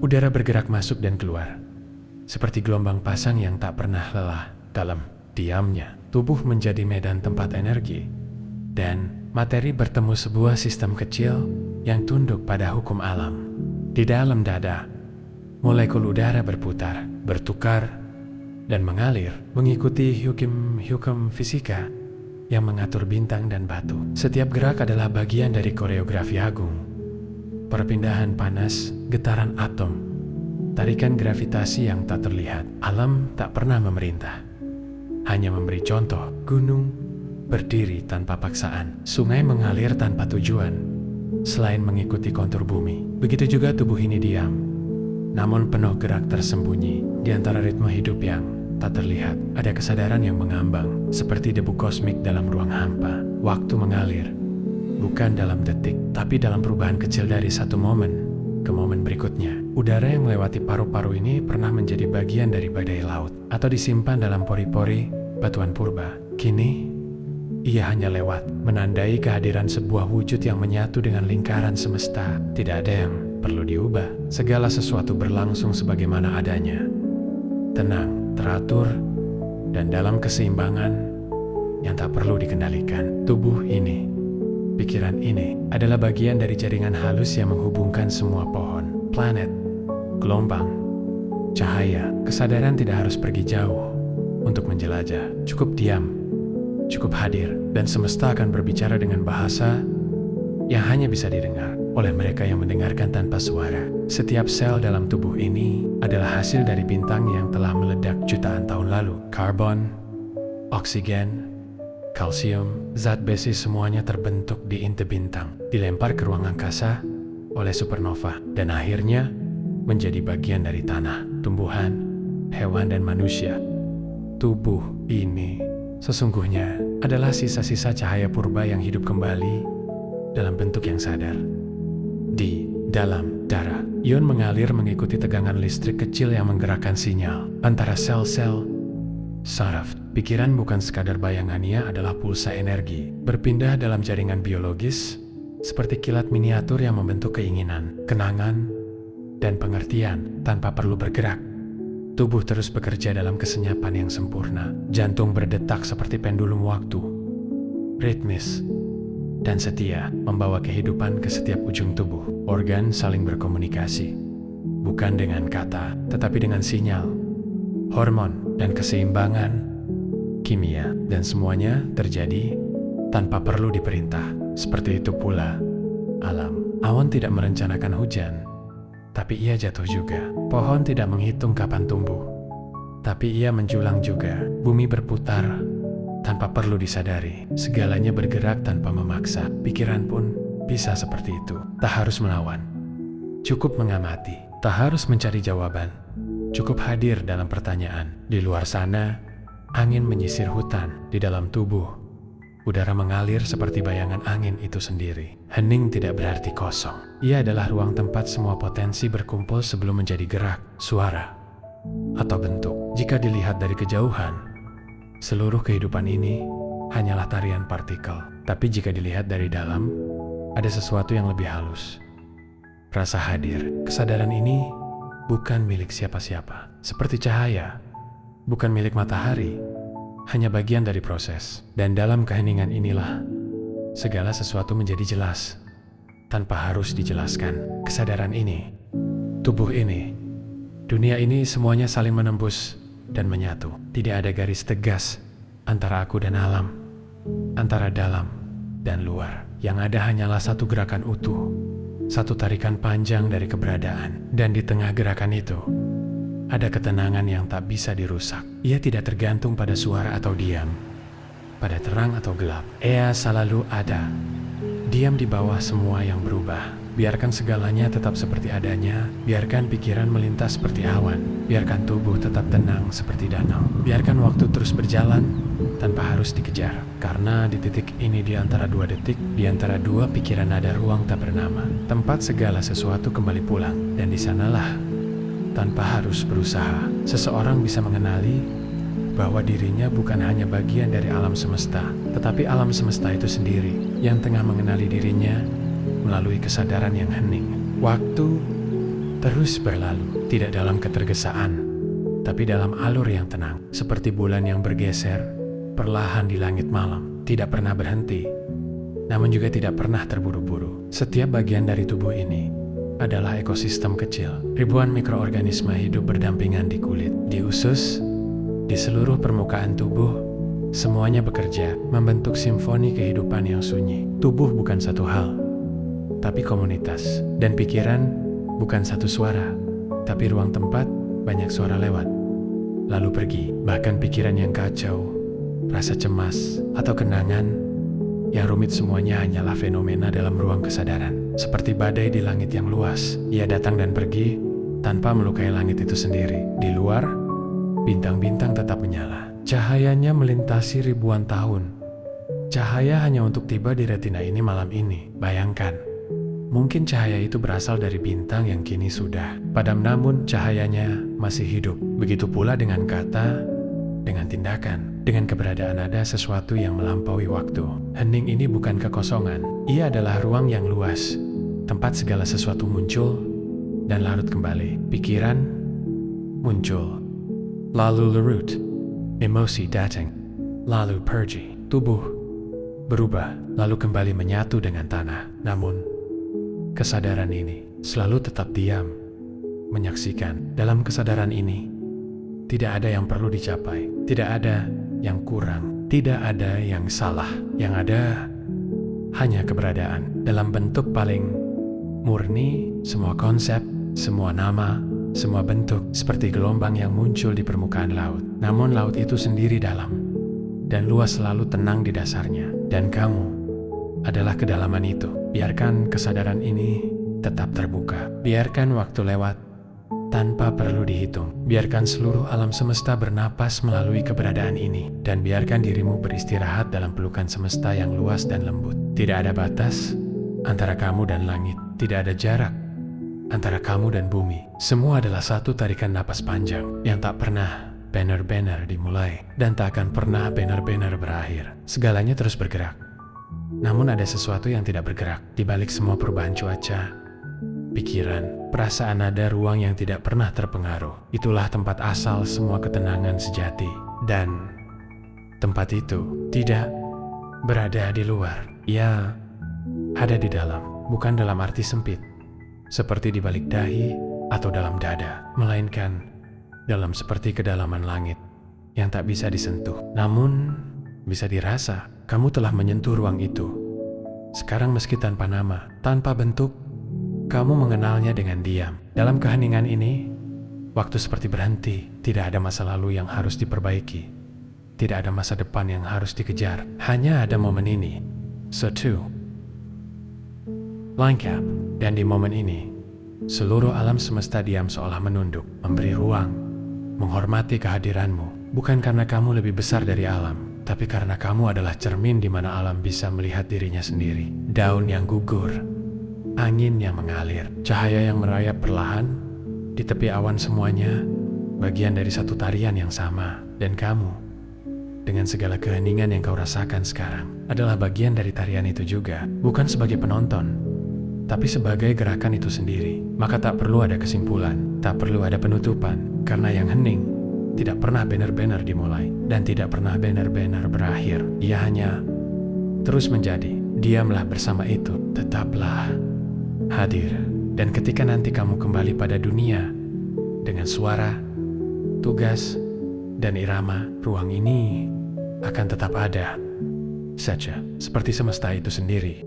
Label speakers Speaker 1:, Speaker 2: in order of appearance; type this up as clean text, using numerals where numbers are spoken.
Speaker 1: Udara bergerak masuk dan keluar, seperti gelombang pasang yang tak pernah lelah. Dalam diamnya, tubuh menjadi medan tempat energi, dan materi bertemu sebuah sistem kecil yang tunduk pada hukum alam. Di dalam dada, molekul udara berputar, bertukar, dan mengalir mengikuti hukum fisika yang mengatur bintang dan batu. Setiap gerak adalah bagian dari koreografi agung. Perpindahan panas, getaran atom, tarikan gravitasi yang tak terlihat. Alam tak pernah memerintah, hanya memberi contoh. Gunung berdiri tanpa paksaan, sungai mengalir tanpa tujuan, selain mengikuti kontur bumi. Begitu juga tubuh ini diam, namun penuh gerak tersembunyi. Di antara ritme hidup yang tak terlihat, ada kesadaran yang mengambang, seperti debu kosmik dalam ruang hampa. Waktu mengalir, bukan dalam detik, tapi dalam perubahan kecil dari satu momen ke momen berikutnya. Udara yang melewati paru-paru ini pernah menjadi bagian dari badai laut, atau disimpan dalam pori-pori batuan purba. Kini, ia hanya lewat, menandai kehadiran sebuah wujud yang menyatu dengan lingkaran semesta. Tidak ada yang perlu diubah. Segala sesuatu berlangsung sebagaimana adanya, tenang, teratur, dan dalam keseimbangan yang tak perlu dikendalikan. Tubuh ini, pikiran ini, adalah bagian dari jaringan halus yang menghubungkan semua pohon, planet, gelombang, cahaya. Kesadaran tidak harus pergi jauh untuk menjelajah. Cukup diam, cukup hadir, dan semesta akan berbicara dengan bahasa yang hanya bisa didengar oleh mereka yang mendengarkan tanpa suara. Setiap sel dalam tubuh ini adalah hasil dari bintang yang telah meledak jutaan tahun lalu. Karbon, oksigen, kalsium, zat besi, semuanya terbentuk di inti bintang, dilempar ke ruang angkasa oleh supernova, dan akhirnya menjadi bagian dari tanah, tumbuhan, hewan, dan manusia. Tubuh ini sesungguhnya adalah sisa-sisa cahaya purba yang hidup kembali dalam bentuk yang sadar. Di dalam darah, ion mengalir mengikuti tegangan listrik kecil yang menggerakkan sinyal antara sel-sel saraf. Pikiran bukan sekadar bayangan, ia adalah pulsa energi, berpindah dalam jaringan biologis, seperti kilat miniatur yang membentuk keinginan, kenangan, dan pengertian tanpa perlu bergerak. Tubuh terus bekerja dalam kesenyapan yang sempurna. Jantung berdetak seperti pendulum waktu, ritmis dan setia, membawa kehidupan ke setiap ujung tubuh. Organ saling berkomunikasi, bukan dengan kata, tetapi dengan sinyal, hormon, dan keseimbangan kimia, dan semuanya terjadi tanpa perlu diperintah. Seperti itu pula alam. Awan tidak merencanakan hujan, tapi ia jatuh juga. Pohon tidak menghitung kapan tumbuh, tapi ia menjulang juga. Bumi berputar tanpa perlu disadari. Segalanya bergerak tanpa memaksa. Pikiran pun bisa seperti itu. Tak harus melawan, cukup mengamati. Tak harus mencari jawaban, cukup hadir dalam pertanyaan. Di luar sana, angin menyisir hutan. Di dalam tubuh, udara mengalir seperti bayangan angin itu sendiri. Hening tidak berarti kosong. Ia adalah ruang tempat semua potensi berkumpul sebelum menjadi gerak, suara, atau bentuk. Jika dilihat dari kejauhan, seluruh kehidupan ini hanyalah tarian partikel. Tapi jika dilihat dari dalam, ada sesuatu yang lebih halus. Rasa hadir. Kesadaran ini bukan milik siapa-siapa. Seperti cahaya, bukan milik matahari, hanya bagian dari proses. Dan dalam keheningan inilah, segala sesuatu menjadi jelas, tanpa harus dijelaskan. Kesadaran ini, tubuh ini, dunia ini, semuanya saling menembus dan menyatu. Tidak ada garis tegas antara aku dan alam, antara dalam dan luar. Yang ada hanyalah satu gerakan utuh, satu tarikan panjang dari keberadaan. Dan di tengah gerakan itu, ada ketenangan yang tak bisa dirusak. Ia tidak tergantung pada suara atau diam, pada terang atau gelap. Ia selalu ada, diam di bawah semua yang berubah. Biarkan segalanya tetap seperti adanya. Biarkan pikiran melintas seperti awan. Biarkan tubuh tetap tenang seperti danau. Biarkan waktu terus berjalan tanpa harus dikejar. Karena di titik ini, di antara dua detik, di antara dua pikiran, ada ruang tak bernama, tempat segala sesuatu kembali pulang. Dan di sanalah, tanpa harus berusaha, seseorang bisa mengenali bahwa dirinya bukan hanya bagian dari alam semesta, tetapi alam semesta itu sendiri yang tengah mengenali dirinya melalui kesadaran yang hening. Waktu terus berlalu, tidak dalam ketergesaan, tapi dalam alur yang tenang, seperti bulan yang bergeser perlahan di langit malam, tidak pernah berhenti, namun juga tidak pernah terburu-buru. Setiap bagian dari tubuh ini adalah ekosistem kecil. Ribuan mikroorganisme hidup berdampingan di kulit, di usus, di seluruh permukaan tubuh. Semuanya bekerja, membentuk simfoni kehidupan yang sunyi. Tubuh bukan satu hal, tapi komunitas. Dan pikiran bukan satu suara, tapi ruang tempat banyak suara lewat, lalu pergi. Bahkan pikiran yang kacau, rasa cemas, atau kenangan yang rumit, semuanya hanyalah fenomena dalam ruang kesadaran. Seperti badai di langit yang luas, ia datang dan pergi tanpa melukai langit itu sendiri. Di luar, bintang-bintang tetap menyala. Cahayanya melintasi ribuan tahun. Cahaya hanya untuk tiba di retina ini malam ini. Bayangkan, mungkin cahaya itu berasal dari bintang yang kini sudah padam, namun cahayanya masih hidup. Begitu pula dengan kata, dengan tindakan, dengan keberadaan. Ada sesuatu yang melampaui waktu. Hening ini bukan kekosongan. Ia adalah ruang yang luas, tempat segala sesuatu muncul dan larut kembali. Pikiran muncul, lalu larut. Emosi datang, lalu pergi. Tubuh berubah, lalu kembali menyatu dengan tanah. Namun, kesadaran ini selalu tetap diam, menyaksikan. Dalam kesadaran ini, tidak ada yang perlu dicapai, tidak ada yang kurang, tidak ada yang salah. Yang ada hanya keberadaan dalam bentuk paling murni. Semua konsep, semua nama, semua bentuk seperti gelombang yang muncul di permukaan laut. Namun laut itu sendiri dalam dan luas, selalu tenang di dasarnya. Dan kamu adalah kedalaman itu. Biarkan kesadaran ini tetap terbuka. Biarkan waktu lewat tanpa perlu dihitung. Biarkan seluruh alam semesta bernapas melalui keberadaan ini. Dan biarkan dirimu beristirahat dalam pelukan semesta yang luas dan lembut. Tidak ada batas antara kamu dan langit. Tidak ada jarak antara kamu dan bumi. Semua adalah satu tarikan napas panjang yang tak pernah benar-benar dimulai dan tak akan pernah benar-benar berakhir. Segalanya terus bergerak. Namun ada sesuatu yang tidak bergerak. Di balik semua perubahan cuaca, pikiran, perasaan, ada ruang yang tidak pernah terpengaruh. Itulah tempat asal semua ketenangan sejati. Dan tempat itu tidak berada di luar. Ia ada di dalam, bukan dalam arti sempit, seperti di balik dahi atau dalam dada, melainkan dalam seperti kedalaman langit yang tak bisa disentuh, namun bisa dirasa. Kamu telah menyentuh ruang itu. Sekarang meski tanpa nama, tanpa bentuk, kamu mengenalnya dengan diam. Dalam keheningan ini, waktu seperti berhenti. Tidak ada masa lalu yang harus diperbaiki. Tidak ada masa depan yang harus dikejar. Hanya ada momen ini. Satu. Lengkap. Dan di momen ini, seluruh alam semesta diam, seolah menunduk, memberi ruang, menghormati kehadiranmu. Bukan karena kamu lebih besar dari alam, tapi karena kamu adalah cermin di mana alam bisa melihat dirinya sendiri. Daun yang gugur, angin yang mengalir, cahaya yang merayap perlahan di tepi awan, semuanya bagian dari satu tarian yang sama. Dan kamu, dengan segala keheningan yang kau rasakan sekarang, adalah bagian dari tarian itu juga. Bukan sebagai penonton, tapi sebagai gerakan itu sendiri. Maka tak perlu ada kesimpulan, tak perlu ada penutupan, karena yang hening tidak pernah benar-benar dimulai dan tidak pernah benar-benar berakhir. Ia hanya terus menjadi. Diamlah bersama itu, tetaplah hadir. Dan ketika nanti kamu kembali pada dunia dengan suara, tugas, dan irama, ruang ini akan tetap ada saja, seperti semesta itu sendiri.